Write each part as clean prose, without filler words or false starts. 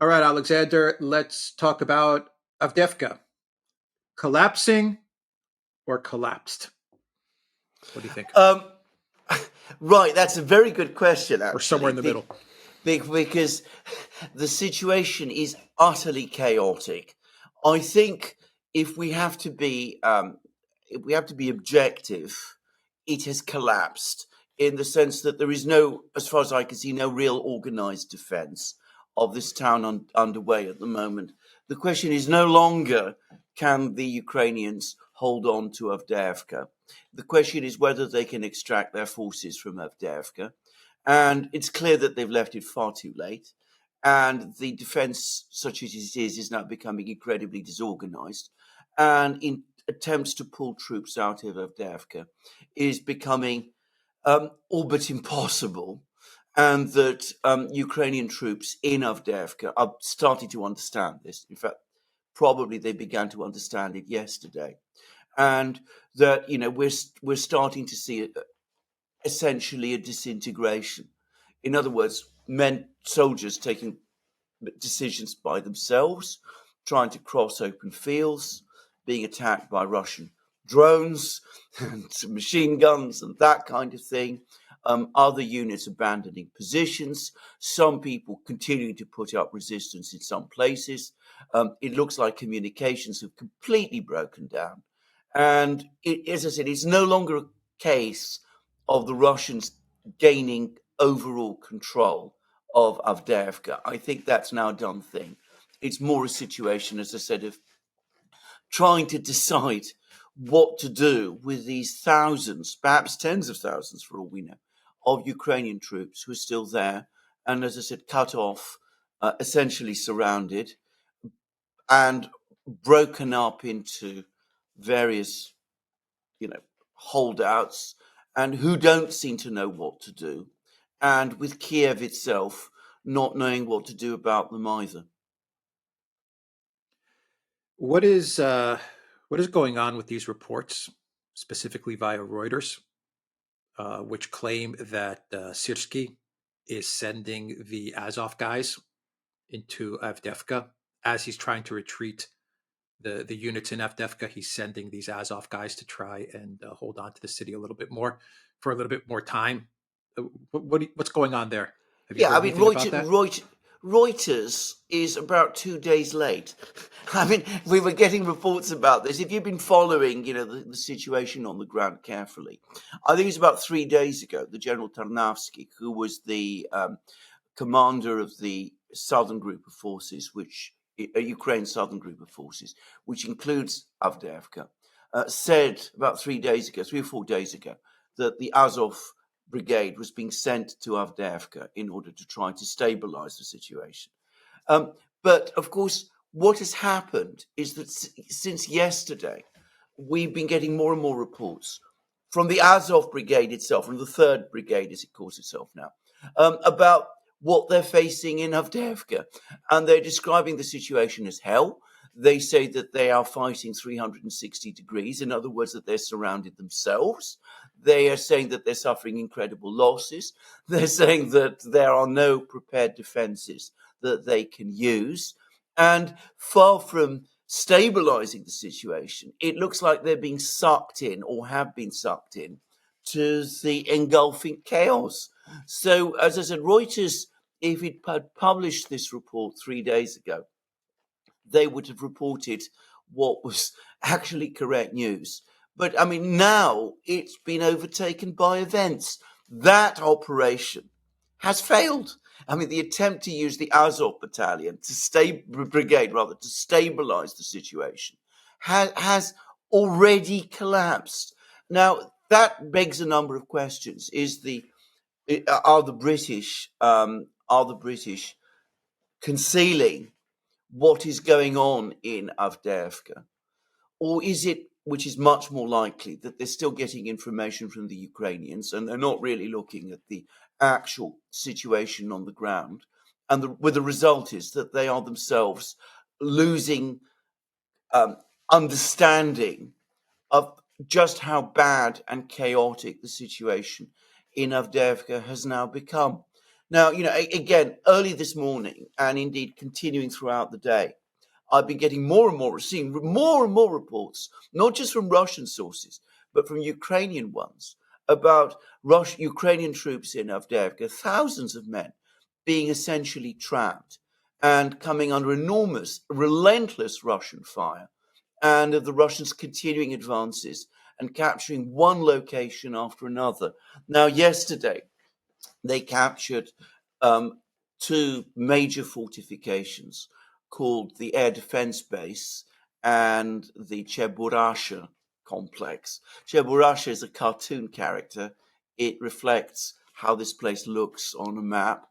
All right, Alexander, let's talk about Avdeyevka. Collapsing or collapsed? What do you think? Um, right, that's a very good question, Or somewhere actually, in the middle? because the situation is utterly chaotic. I think if we have to be objective, it has collapsed in the sense that there is no, as far as I can see, no real organized defense of this town underway at the moment. The question is no longer can the Ukrainians hold on to Avdeyevka. The question is whether they can extract their forces from Avdeyevka. And it's clear that they've left it far too late. And the defense, such as it is now becoming incredibly disorganized. And in attempts to pull troops out of Avdeyevka is becoming all but impossible. And that Ukrainian troops in Avdeyevka are starting to understand this. In fact, probably they began to understand it yesterday. And that, we're starting to see essentially a disintegration. In other words, soldiers taking decisions by themselves, trying to cross open fields, being attacked by Russian drones and machine guns and that kind of thing. Other units abandoning positions, some people continuing to put up resistance in some places. It looks like communications have completely broken down. And as I said, it's no longer a case of the Russians gaining overall control of Avdeyevka. I think that's now a done thing. It's more a situation, as I said, of trying to decide what to do with these thousands, perhaps tens of thousands for all we know, of Ukrainian troops who are still there and, as I said, cut off, essentially surrounded and broken up into various, holdouts and who don't seem to know what to do. And with Kiev itself not knowing what to do about them either. What is going on with these reports, specifically via Reuters, which claim that Syrskyi is sending the Azov guys into Avdeyevka as he's trying to retreat the units in Avdeyevka. He's sending these Azov guys to try and hold on to the city a little bit more for a little bit more time. What's going on there? Have you Yeah, heard I mean, anything about that? Reuters is about 2 days late. I mean, we were getting reports about this. If you've been following, the situation on the ground carefully, I think it's about 3 days ago, the General Tarnavsky, who was the commander of the southern group of forces, Ukraine's southern group of forces, which includes Avdeyevka, said about 3 days ago, 3 or 4 days ago, that the Azov brigade was being sent to Avdeyevka in order to try to stabilize the situation. But of course, what has happened is that since yesterday, we've been getting more and more reports from the Azov brigade itself, from the 3rd Brigade, as it calls itself now, about what they're facing in Avdeyevka. And they're describing the situation as hell. They say that they are fighting 360 degrees. In other words, that they're surrounded themselves. They are saying that they're suffering incredible losses. They're saying that there are no prepared defenses that they can use. And far from stabilizing the situation, it looks like they're being sucked in or have been sucked in to the engulfing chaos. So, as I said, Reuters, if it had published this report 3 days ago, they would have reported what was actually correct news. But I mean, now it's been overtaken by events. That operation has failed. I mean, the attempt to use the Azov battalion brigade rather, to stabilize the situation has already collapsed. Now, that begs a number of questions. Are the British concealing what is going on in Avdeyevka? Or is it, which is much more likely, that they're still getting information from the Ukrainians and they're not really looking at the actual situation on the ground? And the result is that they are themselves losing understanding of just how bad and chaotic the situation in Avdeyevka has now become. Now, again, early this morning, and indeed continuing throughout the day, I've been getting seeing more and more reports, not just from Russian sources, but from Ukrainian ones, about Ukrainian troops in Avdeyevka, thousands of men being essentially trapped and coming under enormous, relentless Russian fire, and of the Russians continuing advances and capturing one location after another. Now, yesterday, they captured two major fortifications called the Air Defense Base and the Cheburasha complex. Cheburasha is a cartoon character. It reflects how this place looks on a map,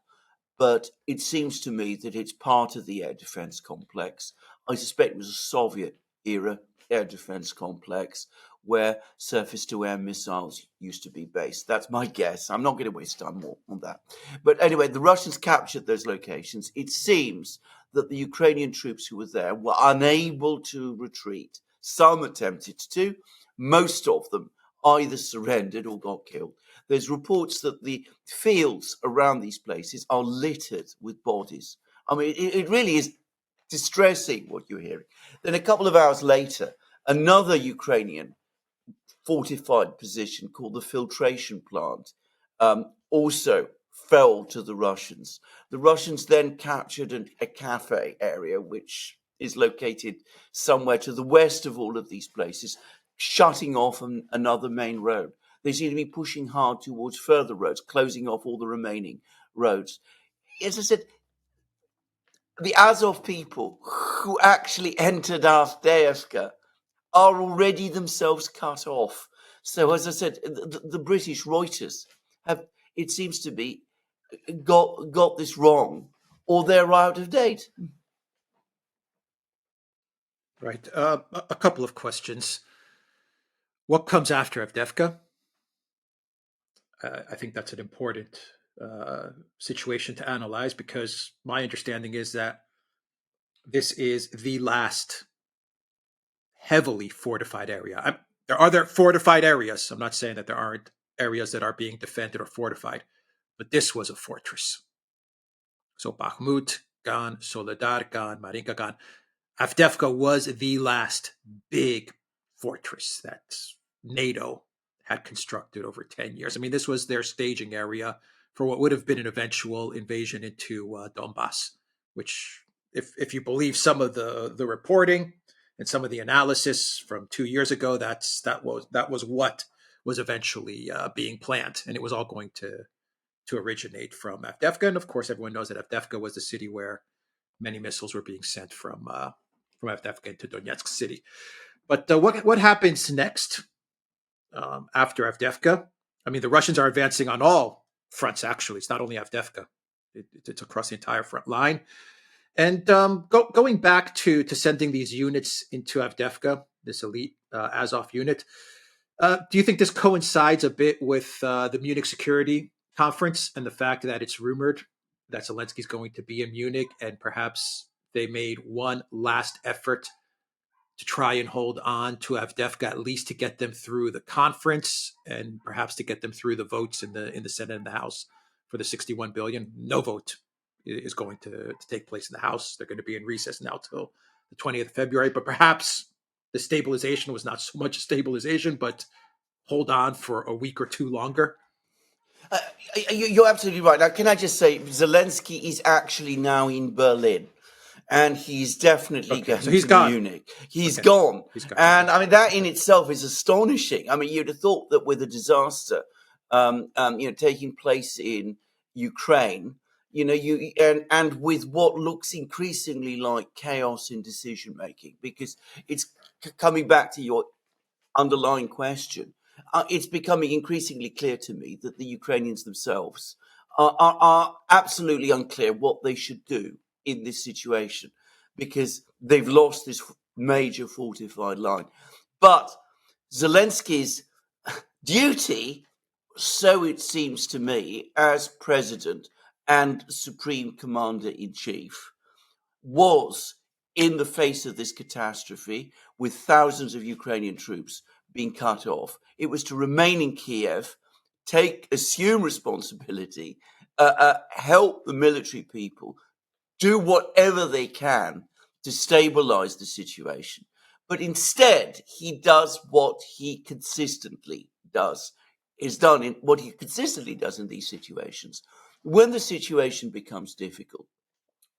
but it seems to me that it's part of the air defense complex. I suspect it was a Soviet era air defense complex where surface to air missiles used to be based. That's my guess. I'm not going to waste time more on that. But anyway, the Russians captured those locations. It seems that the Ukrainian troops who were there were unable to retreat. Some attempted to, most of them either surrendered or got killed. There's reports that the fields around these places are littered with bodies. I mean, it really is distressing what you're hearing. Then a couple of hours later, another Ukrainian fortified position called the filtration plant also fell to the Russians. The Russians then captured a cafe area, which is located somewhere to the west of all of these places, shutting off another main road. They seem to be pushing hard towards further roads, closing off all the remaining roads. As I said, the Azov people who actually entered Avdeyevka are already themselves cut off. So, as I said, the British Reuters have, it seems to be, got this wrong, or they're out of date. Right. A couple of questions. What comes after Avdeyevka? I think that's an important situation to analyze because my understanding is that this is the last heavily fortified area. There are fortified areas. I'm not saying that there aren't areas that are being defended or fortified, but this was a fortress. So Bakhmut gone, Soledar gone, Marinka gone. Avdeyevka was the last big fortress that NATO had constructed over 10 years. I mean, this was their staging area for what would have been an eventual invasion into Donbass, which, if you believe some of the reporting and some of the analysis from 2 years ago, that was what was eventually being planned, and it was all going to originate from Avdeyevka. And of course, everyone knows that Avdeyevka was the city where many missiles were being sent from Avdeyevka into Donetsk city. But what happens next after Avdeyevka? I mean, the Russians are advancing on all fronts. Actually, it's not only Avdeyevka; it's across the entire front line. And going back to sending these units into Avdeyevka, this elite Azov unit, do you think this coincides a bit with the Munich Security Conference and the fact that it's rumored that Zelensky's going to be in Munich, and perhaps they made one last effort to try and hold on to Avdeyevka, at least to get them through the conference and perhaps to get them through the votes in the Senate and the House for the 61 billion? No vote is going to take place in the House. They're going to be in recess now till the 20th of February. But perhaps the stabilization was not so much a stabilization, but hold on for a week or two longer. You're absolutely right. Now, can I just say, Zelensky is actually now in Berlin, and he's definitely going so he's to gone. Munich. He's gone. And I mean, that in itself is astonishing. I mean, you'd have thought that with a disaster, taking place in Ukraine, and with what looks increasingly like chaos in decision making, because it's coming back to your underlying question. It's becoming increasingly clear to me that the Ukrainians themselves are absolutely unclear what they should do in this situation because they've lost this major fortified line. But Zelensky's duty, so it seems to me, as president and supreme commander-in-chief, was, in the face of this catastrophe, with thousands of Ukrainian troops being cut off, it was to remain in Kiev, assume responsibility, help the military people do whatever they can to stabilize the situation. But instead, he does what he consistently does, what he consistently does in these situations. When the situation becomes difficult,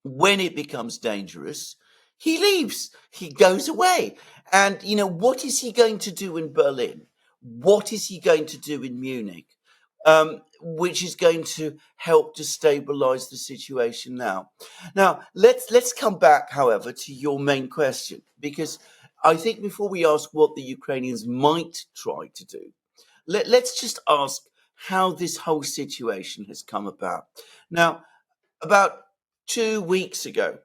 when it becomes dangerous, he leaves, he goes away. And, what is he going to do in Berlin? What is he going to do in Munich? Which is going to help to stabilize the situation now. Now, let's come back, however, to your main question, because I think before we ask what the Ukrainians might try to do, let's just ask how this whole situation has come about. Now, about 2 weeks ago,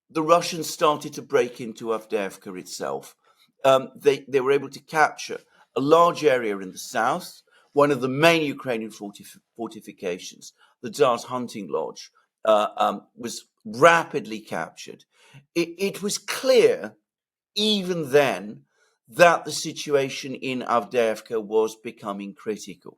the Russians started to break into Avdeyevka itself. They were able to capture a large area in the south, one of the main Ukrainian fortifications, the Tsar's hunting lodge, was rapidly captured. It was clear even then that the situation in Avdeyevka was becoming critical.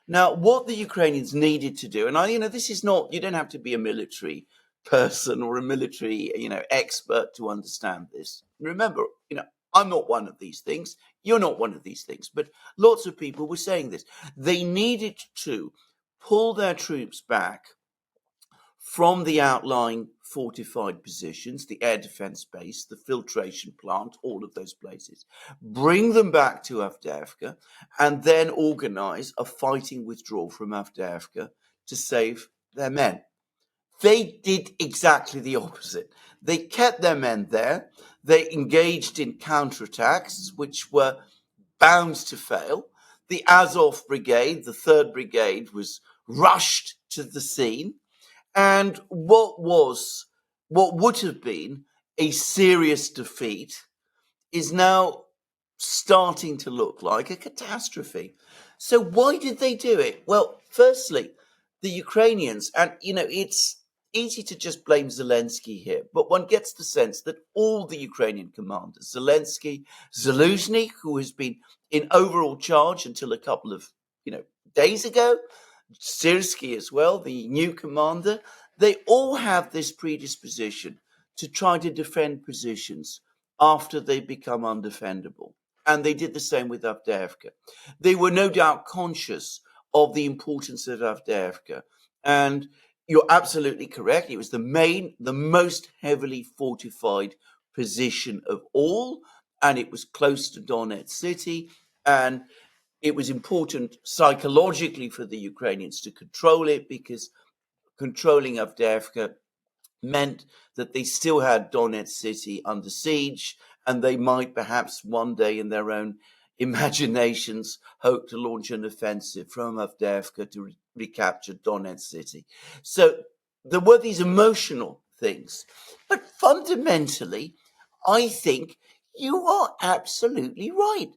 Now, what the Ukrainians needed to do, and this is not, you don't have to be a military person or a military, expert to understand this. Remember, I'm not one of these things. You're not one of these things. But lots of people were saying this. They needed to pull their troops back from the outlying fortified positions, the air defense base, the filtration plant, all of those places, bring them back to Avdeyevka, and then organize a fighting withdrawal from Avdeyevka to save their men. They did exactly the opposite. They kept their men there. They engaged in counterattacks, which were bound to fail. The Azov Brigade, the 3rd Brigade, was rushed to the scene. And what would have been a serious defeat is now starting to look like a catastrophe. So why did they do it? Well, firstly, the Ukrainians, and it's easy to just blame Zelensky here, but one gets the sense that all the Ukrainian commanders, Zelensky, Zaluzhny, who has been in overall charge until a couple of days ago, Syrsky as well, the new commander, they all have this predisposition to try to defend positions after they become undefendable. And they did the same with Avdeyevka. They were no doubt conscious of the importance of Avdeyevka. And you're absolutely correct. It was the most heavily fortified position of all. And it was close to Donetsk city. And it was important psychologically for the Ukrainians to control it, because controlling Avdeyevka meant that they still had Donetsk city under siege, and they might perhaps one day in their own imaginations hope to launch an offensive from Avdeyevka to recapture Donetsk city. So there were these emotional things. But fundamentally, I think you are absolutely right.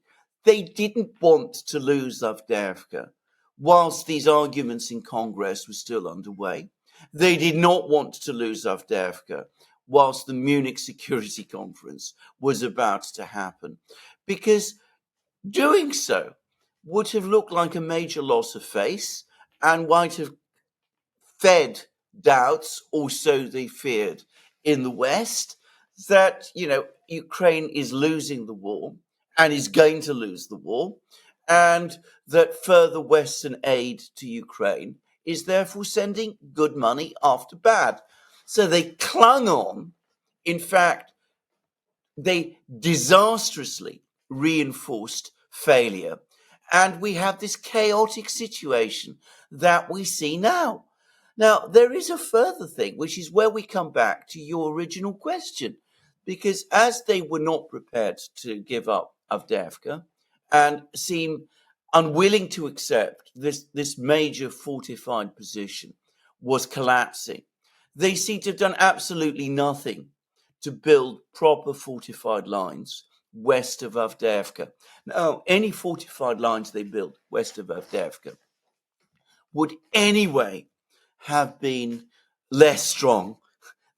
They didn't want to lose Avdeyevka whilst these arguments in Congress were still underway. They did not want to lose Avdeyevka whilst the Munich Security Conference was about to happen, because doing so would have looked like a major loss of face and might have fed doubts, or so they feared, in the West, that, Ukraine is losing the war and is going to lose the war, and that further Western aid to Ukraine is therefore sending good money after bad. So they clung on. In fact, they disastrously reinforced failure. And we have this chaotic situation that we see now. Now, there is a further thing, which is where we come back to your original question, because as they were not prepared to give up Avdeyevka and seem unwilling to accept this major fortified position was collapsing, they seem to have done absolutely nothing to build proper fortified lines west of Avdeyevka. Now, any fortified lines they built west of Avdeyevka would anyway have been less strong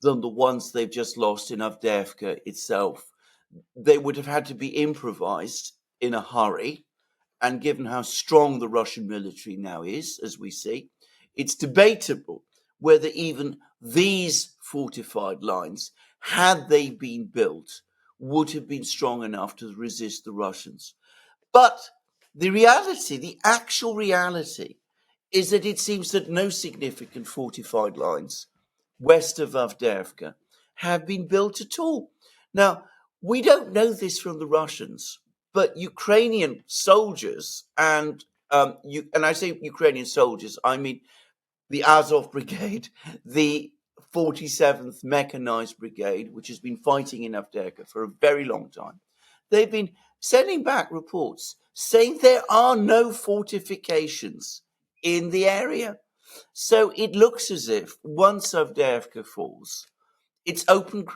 than the ones they've just lost in Avdeyevka itself. They would have had to be improvised in a hurry, and given how strong the Russian military now is, as we see, it's debatable whether even these fortified lines, had they been built, would have been strong enough to resist the Russians. But the reality, the actual reality, is that it seems that no significant fortified lines west of Avdeyevka have been built at all. Now, we don't know this from the Russians, but Ukrainian soldiers and I say Ukrainian soldiers, I mean the Azov Brigade, the 47th Mechanized Brigade, which has been fighting in Avdeyevka for a very long time. They've been sending back reports saying there are no fortifications in the area. So it looks as if once Avdeyevka falls, it's open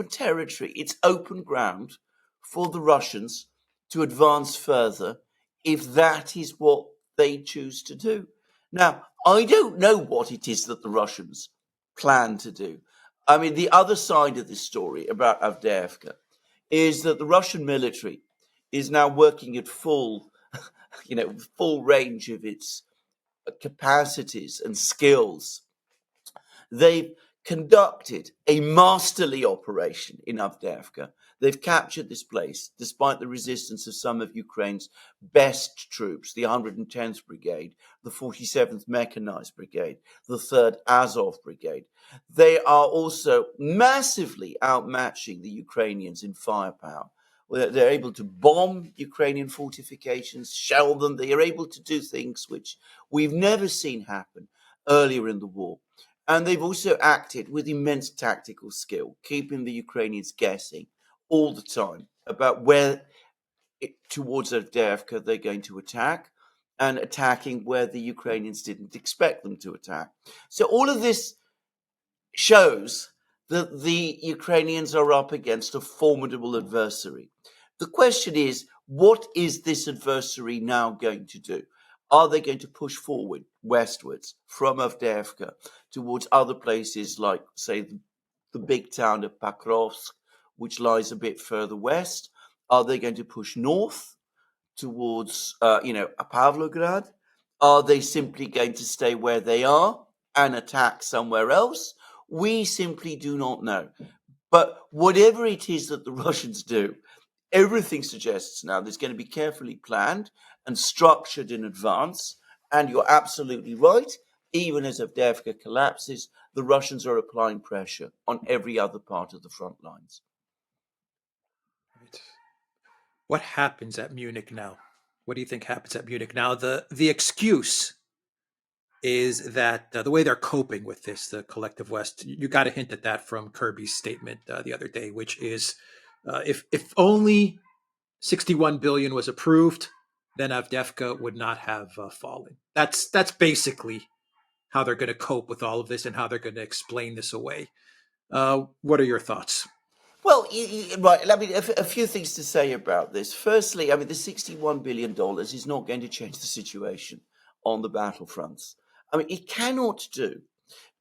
territory, it's open ground for the Russians to advance further if that is what they choose to do. Now, I don't know what it is that the Russians plan to do. I mean, the other side of this story about Avdeyevka is that the Russian military is now working at full range of its capacities and skills. They've conducted a masterly operation in Avdeyevka. They've captured this place despite the resistance of some of Ukraine's best troops, the 110th Brigade, the 47th Mechanized Brigade, the 3rd Azov Brigade. They are also massively outmatching the Ukrainians in firepower. They're able to bomb Ukrainian fortifications, shell them. They are able to do things which we've never seen happen earlier in the war. And they've also acted with immense tactical skill, keeping the Ukrainians guessing all the time about where towards Avdeyevka they're going to attack, and attacking where the Ukrainians didn't expect them to attack. So all of this shows that the Ukrainians are up against a formidable adversary. The question is, what is this adversary now going to do? Are they going to push forward westwards from Avdeyevka towards other places like, say, the big town of Pakrovsk, which lies a bit further west? Are they going to push north towards, Pavlograd? Are they simply going to stay where they are and attack somewhere else? We simply do not know. But whatever it is that the Russians do, everything suggests now there's going to be carefully planned and structured in advance. And you're absolutely right. Even as Avdeyevka collapses, the Russians are applying pressure on every other part of the front lines. Right. What happens at Munich now? What do you think happens at Munich now? The excuse is that the way they're coping with this, the collective West, you got a hint at that from Kirby's statement the other day, which is if only 61 billion was approved, then Avdeyevka would not have fallen. That's basically how they're going to cope with all of this and how they're going to explain this away. What are your thoughts? Well, right. I mean, a few things to say about this. Firstly, I mean, the $61 billion is not going to change the situation on the battlefronts. I mean, it cannot do,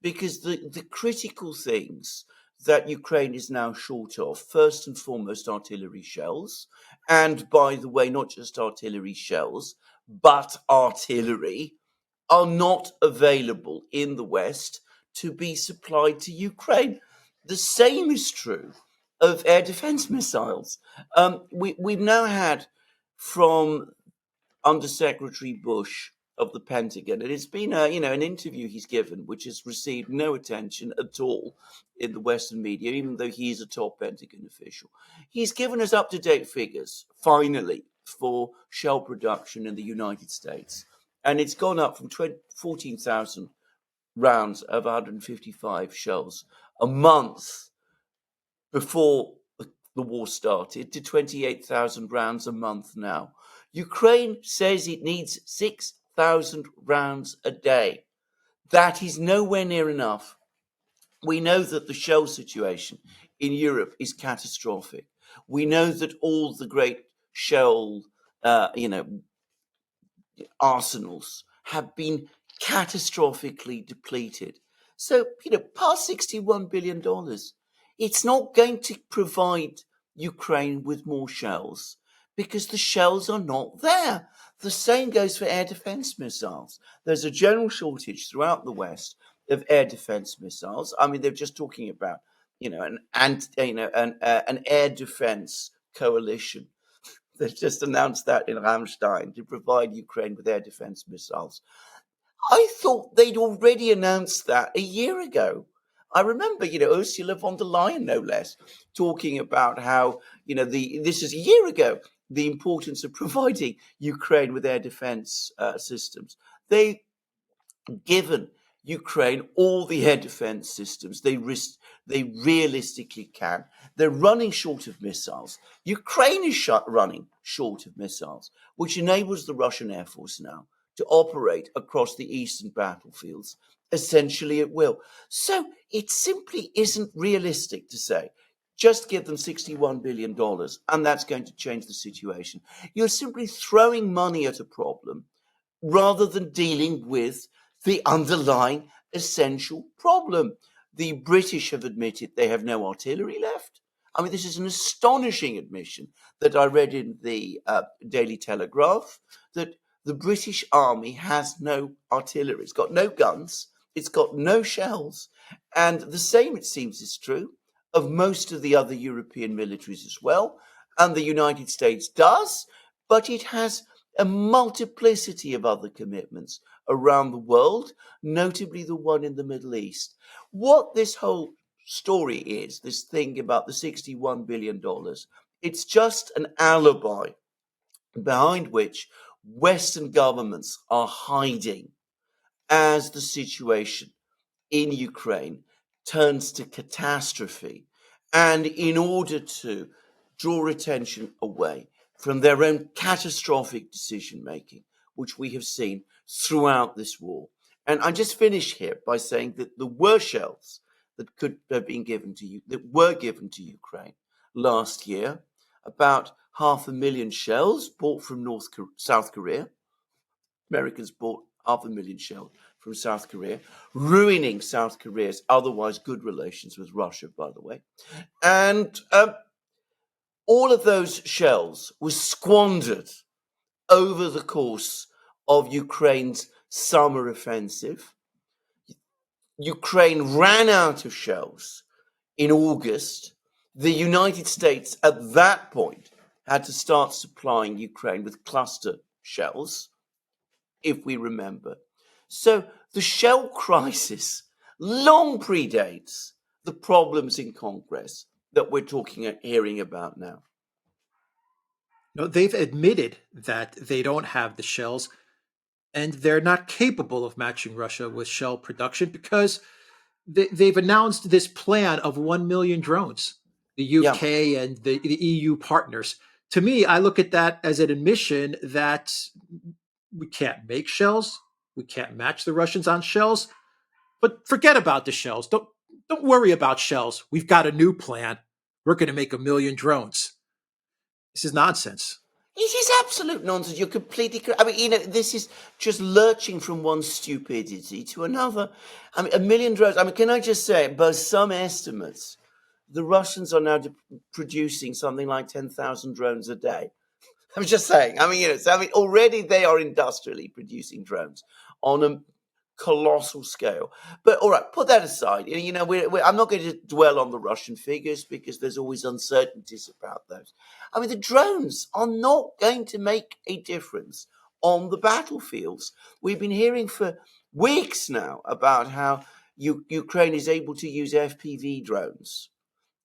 because the critical things that Ukraine is now short of, first and foremost, artillery shells. And by the way, not just artillery shells, but artillery are not available in the West to be supplied to Ukraine. The same is true of air defense missiles. We've now had from Undersecretary Bush of the Pentagon, and it's been an interview he's given which has received no attention at all in the Western media, even though he's a top Pentagon official. He's given us up-to-date figures, finally, for shell production in the United States, and it's gone up from 14,000 rounds of 155 shells a month before the war started to 28,000 rounds a month now. Ukraine says it needs 6,000 rounds a day. That is nowhere near enough. We know that the shell situation in Europe is catastrophic. We know that all the great shell, arsenals have been catastrophically depleted. So, past $61 billion, it's not going to provide Ukraine with more shells because the shells are not there. The same goes for air defense missiles. There's a general shortage throughout the West of air defense missiles. I mean, they're just talking about, an air defense coalition. They've just announced that in Ramstein to provide Ukraine with air defense missiles. I thought they'd already announced that a year ago. I remember, Ursula von der Leyen, no less, talking about how, this is a year ago, the importance of providing Ukraine with air defense systems. They've given Ukraine all the air defense systems they realistically can. They're running short of missiles. Ukraine is running short of missiles, which enables the Russian Air Force now to operate across the eastern battlefields, essentially at will. So it simply isn't realistic to say, just give them $61 billion and that's going to change the situation. You're simply throwing money at a problem rather than dealing with the underlying essential problem. The British have admitted they have no artillery left. I mean, this is an astonishing admission that I read in the Daily Telegraph, that the British Army has no artillery. It's got no guns. It's got no shells. And the same, it seems, is true of most of the other European militaries as well. And the United States does, but it has a multiplicity of other commitments around the world, notably the one in the Middle East. What this whole story is, this thing about the $61 billion, it's just an alibi behind which Western governments are hiding as the situation in Ukraine turns to catastrophe, and in order to draw attention away from their own catastrophic decision making, which we have seen throughout this war. And I just finish here by saying that the were shells that could have been given to you, that were given to Ukraine last year, about 500,000 shells bought from South Korea. Americans bought 500,000 shells from South Korea, ruining South Korea's otherwise good relations with Russia, by the way. And all of those shells were squandered over the course of Ukraine's summer offensive. Ukraine ran out of shells in August. The United States at that point had to start supplying Ukraine with cluster shells, if we remember. So the shell crisis long predates the problems in Congress that we're hearing about now. No, they've admitted that they don't have the shells and they're not capable of matching Russia with shell production because they've announced this plan of 1 million drones, the UK and the EU partners. To me, I look at that as an admission that we can't make shells. We can't match the Russians on shells. But forget about the shells. Don't worry about shells. We've got a new plan. We're going to make 1 million drones. This is nonsense. It is absolute nonsense. You're completely correct. I mean, this is just lurching from one stupidity to another. I mean, 1 million drones. I mean, can I just say, by some estimates, the Russians are now producing something like 10,000 drones a day. I'm just saying. I mean, already they are industrially producing drones on a colossal scale. But all right, put that aside. I'm not going to dwell on the Russian figures because there's always uncertainties about those. I mean, the drones are not going to make a difference on the battlefields. We've been hearing for weeks now about how Ukraine is able to use FPV drones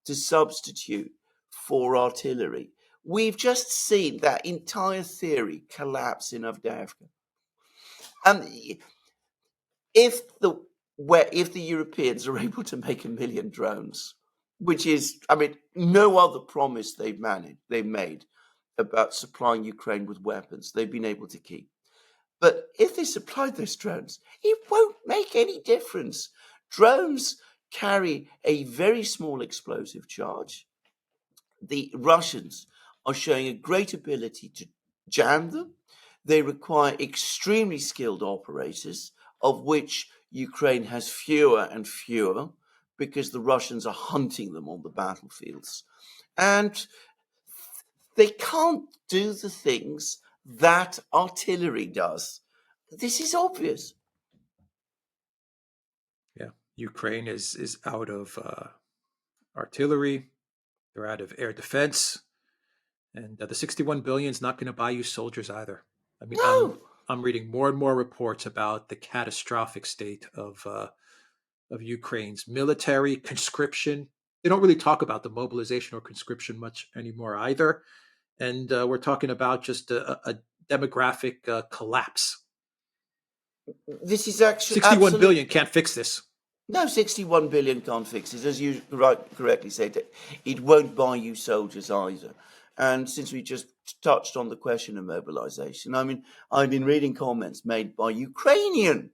to substitute for artillery. We've just seen that entire theory collapse in Avdeyevka. And if the Europeans are able to make 1 million drones, which is, I mean, no other promise they've made about supplying Ukraine with weapons, they've been able to keep. But if they supplied those drones, it won't make any difference. Drones carry a very small explosive charge. The Russians are showing a great ability to jam them. They require extremely skilled operators, of which Ukraine has fewer and fewer because the Russians are hunting them on the battlefields. And they can't do the things that artillery does. This is obvious. Yeah, Ukraine is out of artillery. They're out of air defense, and the 61 billion is not going to buy you soldiers either. I mean, No. I'm reading more and more reports about the catastrophic state of Ukraine's military conscription. They don't really talk about the mobilization or conscription much anymore either, and we're talking about just a demographic collapse. This is actually 61 billion can't fix this. No, 61 billion can't fix it. As you correctly said, it won't buy you soldiers either. And since we just touched on the question of mobilization, I mean, I've been reading comments made by Ukrainian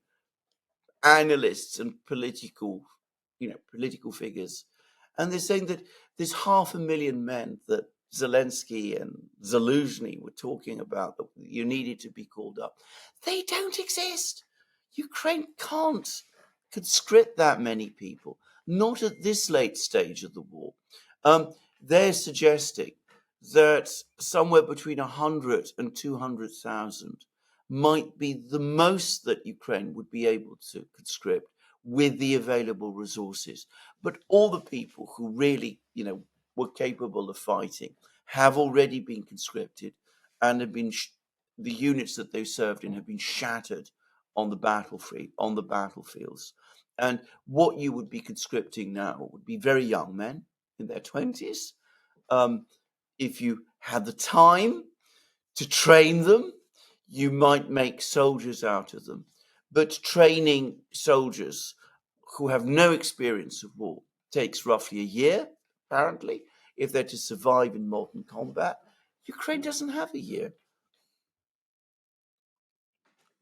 analysts and political figures, and they're saying that there's 500,000 men that Zelensky and Zelensky were talking about that you needed to be called up. They don't exist. Ukraine can't conscript that many people, not at this late stage of the war. They're suggesting that somewhere between 100 and 200,000 might be the most that Ukraine would be able to conscript with the available resources. But all the people who really, were capable of fighting have already been conscripted and have been the units that they served in have been shattered on the battlefields. And what you would be conscripting now would be very young men in their 20s. If you had the time to train them, you might make soldiers out of them. But training soldiers who have no experience of war takes roughly a year, apparently, if they're to survive in modern combat. Ukraine doesn't have a year.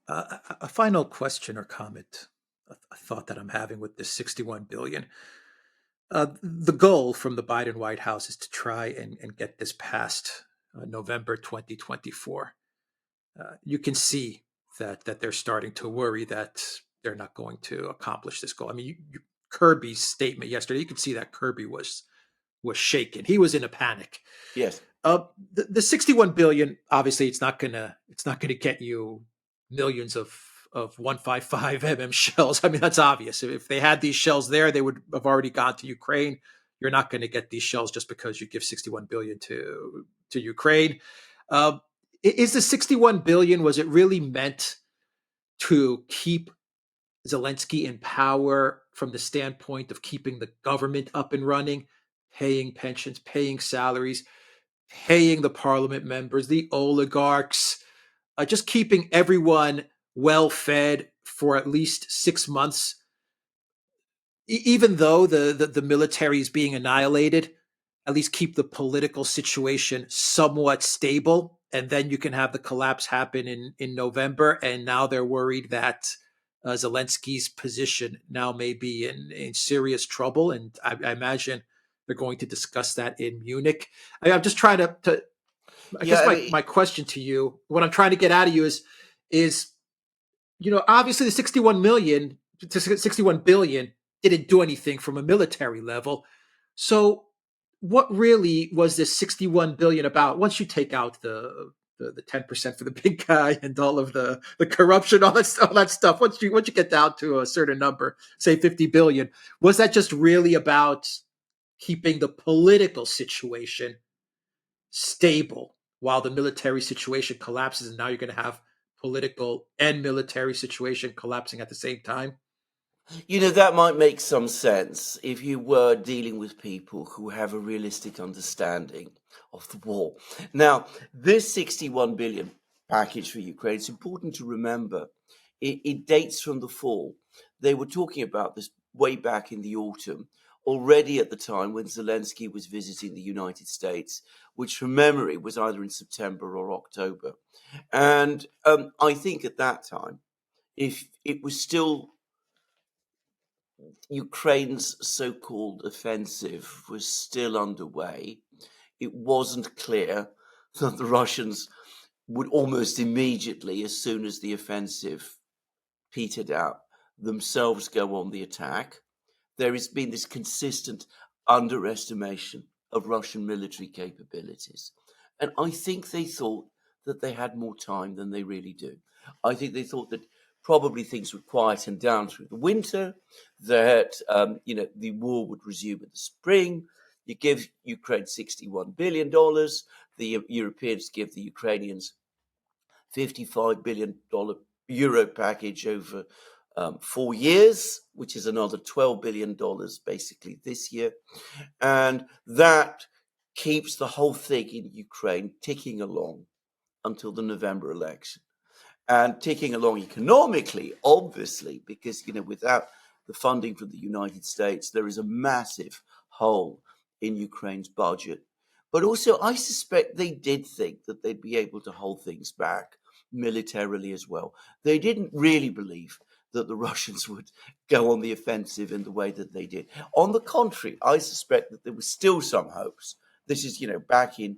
A final question or comment, a thought that I'm having with this 61 billion. The goal from the Biden White House is to try and get this passed November 2024. You can see that they're starting to worry that they're not going to accomplish this goal. I mean, Kirby's statement yesterday, you could see that Kirby was shaken. He was in a panic. Yes. The 61 billion, obviously, it's not gonna get you millions of 155 shells. I mean, that's obvious. If they had these shells there, they would have already gone to Ukraine. You're not going to get these shells just because you give 61 billion to Ukraine. Is the 61 billion, was it really meant to keep Zelensky in power from the standpoint of keeping the government up and running, paying pensions, paying salaries, paying the parliament members, the oligarchs, just keeping everyone well fed for at least 6 months, even though the military is being annihilated, at least keep the political situation somewhat stable, and then you can have the collapse happen in November. And now they're worried that Zelensky's position now may be in serious trouble, and I imagine they're going to discuss that in Munich. I'm just trying to I guess my question to you, what I'm trying to get out of you is obviously the 61 billion didn't do anything from a military level. So what really was this 61 billion about? Once you take out the 10% for the big guy and all of the corruption, all that stuff, once you get down to a certain number, say 50 billion, was that just really about keeping the political situation stable while the military situation collapses, and now you're going to have political and military situation collapsing at the same time? That might make some sense if you were dealing with people who have a realistic understanding of the war. Now, this 61 billion package for Ukraine, it's important to remember, it dates from the fall. They were talking about this way back in the autumn, already at the time when Zelensky was visiting the United States, which from memory was either in September or October. And I think at that time, if it was still Ukraine's so-called offensive was still underway, it wasn't clear that the Russians would almost immediately, as soon as the offensive petered out, themselves go on the attack. There has been this consistent underestimation of Russian military capabilities. And I think they thought that they had more time than they really do. I think they thought that probably things would quieten down through the winter, that the war would resume in the spring. You give Ukraine $61 billion. The Europeans give the Ukrainians $55 billion euro package over 4 years, which is another $12 billion basically this year. And that keeps the whole thing in Ukraine ticking along until the November election. And ticking along economically, obviously, because, without the funding from the United States, there is a massive hole in Ukraine's budget. But also, I suspect they did think that they'd be able to hold things back militarily as well. They didn't really believe that the Russians would go on the offensive in the way that they did. On the contrary, I suspect that there was still some hopes. This is, back in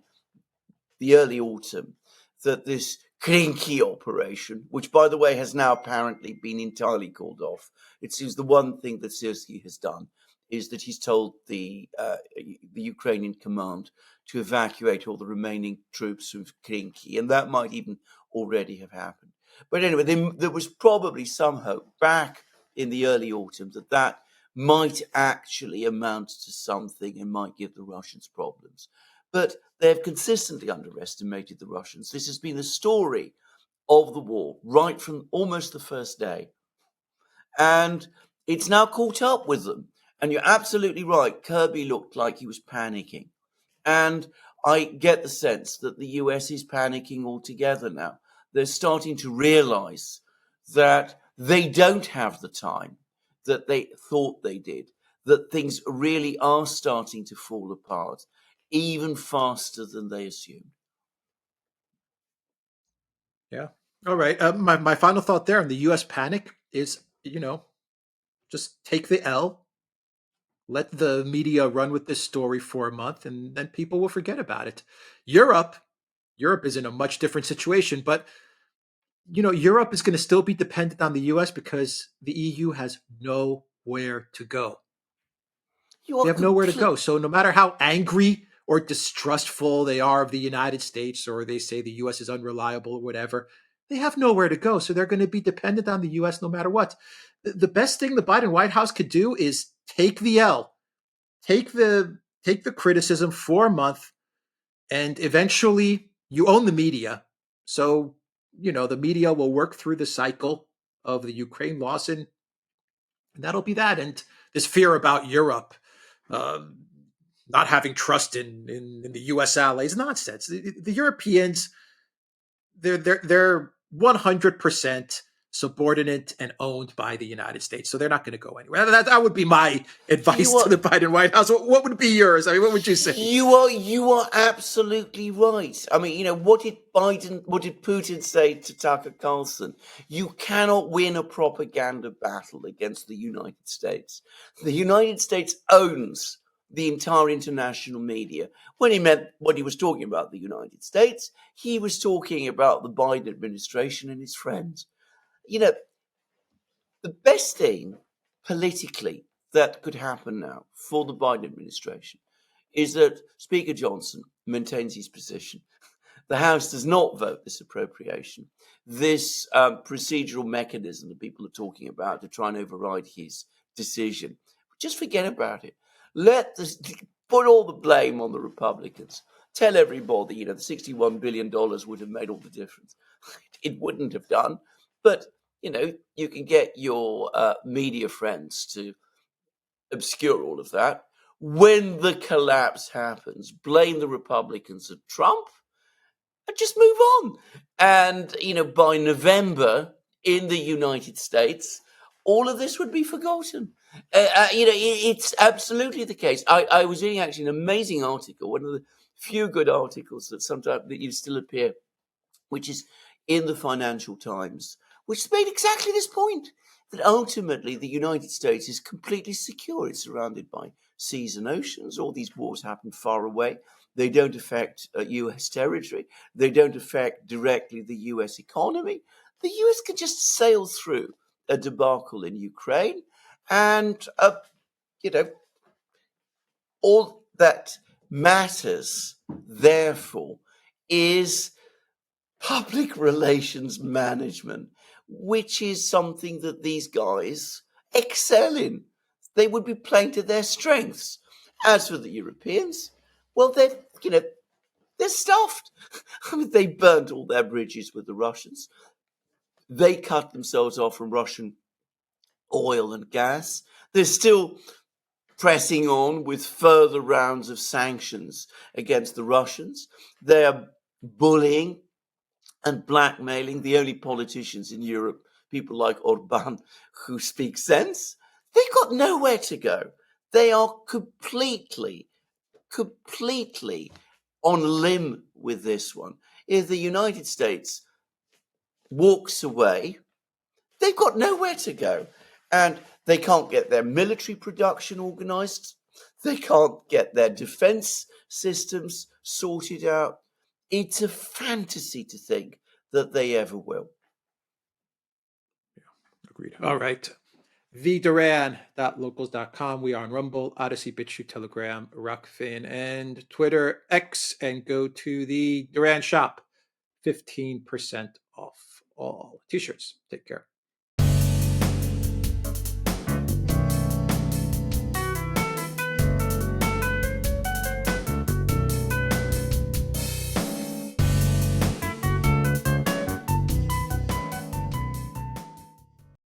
the early autumn, that this Krinky operation, which, by the way, has now apparently been entirely called off. It seems the one thing that Zelensky has done is that he's told the Ukrainian command to evacuate all the remaining troops from Krinky, and that might even already have happened. But anyway, there was probably some hope back in the early autumn that might actually amount to something and might give the Russians problems. But they have consistently underestimated the Russians. This has been the story of the war right from almost the first day. And it's now caught up with them. And you're absolutely right. Kirby looked like he was panicking. And I get the sense that the US is panicking altogether now. They're starting to realize that they don't have the time that they thought they did, that things really are starting to fall apart even faster than they assumed. Yeah. All right. My final thought there on the U.S. panic is, just take the L, let the media run with this story for a month, and then people will forget about it. Europe is in a much different situation, but Europe is going to still be dependent on the U.S. because the EU has nowhere to go. They have nowhere to go. So no matter how angry or distrustful they are of the United States, or they say the U.S. is unreliable or whatever, they have nowhere to go. So they're going to be dependent on the U.S. no matter what. The best thing the Biden White House could do is take the L, take the criticism for a month, and eventually you own the media. So, the media will work through the cycle of the Ukraine loss, and that'll be that. And this fear about Europe not having trust in the U.S. allies, nonsense. The Europeans, they're 100% subordinate and owned by the United States, so they're not going to go anywhere. That would be my advice to the Biden White House. What would be yours? I mean, what would you say? You are absolutely right. I mean, what did Putin say to Tucker Carlson? You cannot win a propaganda battle against the United States. The United States owns the entire international media. When he was talking about the United States, he was talking about the Biden administration and his friends. The best thing politically that could happen now for the Biden administration is that Speaker Johnson maintains his position. The House does not vote this appropriation. This procedural mechanism that people are talking about to try and override his decision, just forget about it. Put all the blame on the Republicans. Tell everybody, the $61 billion would have made all the difference. It wouldn't have done, but you can get your media friends to obscure all of that. When the collapse happens, blame the Republicans and Trump and just move on. And, by November in the United States, all of this would be forgotten. It's absolutely the case. I was reading actually an amazing article, one of the few good articles that sometimes that still appear, which is in the Financial Times, which made exactly this point, that ultimately the United States is completely secure. It's surrounded by seas and oceans. All these wars happen far away. They don't affect U.S. territory. They don't affect directly the U.S. economy. The U.S. can just sail through a debacle in Ukraine, and, all that matters, therefore, is public relations management, which is something that these guys excel in. They would be playing to their strengths. As for the Europeans, well, they're stuffed. I mean, they burnt all their bridges with the Russians. They cut themselves off from Russian oil and gas. They're still pressing on with further rounds of sanctions against the Russians. They are bullying and blackmailing the only politicians in Europe, people like Orban, who speak sense. They've got nowhere to go. They are completely on limb with this one. If the United States walks away, they've got nowhere to go. And they can't get their military production organized. They can't get their defense systems sorted out. It's a fantasy to think that they ever will. Yeah, agreed. All right. Duran.locals.com. We are on Rumble, Odyssey, BitChute, Telegram, Rockfin, and Twitter, X, and go to the Duran shop. 15% off all t-shirts. Take care.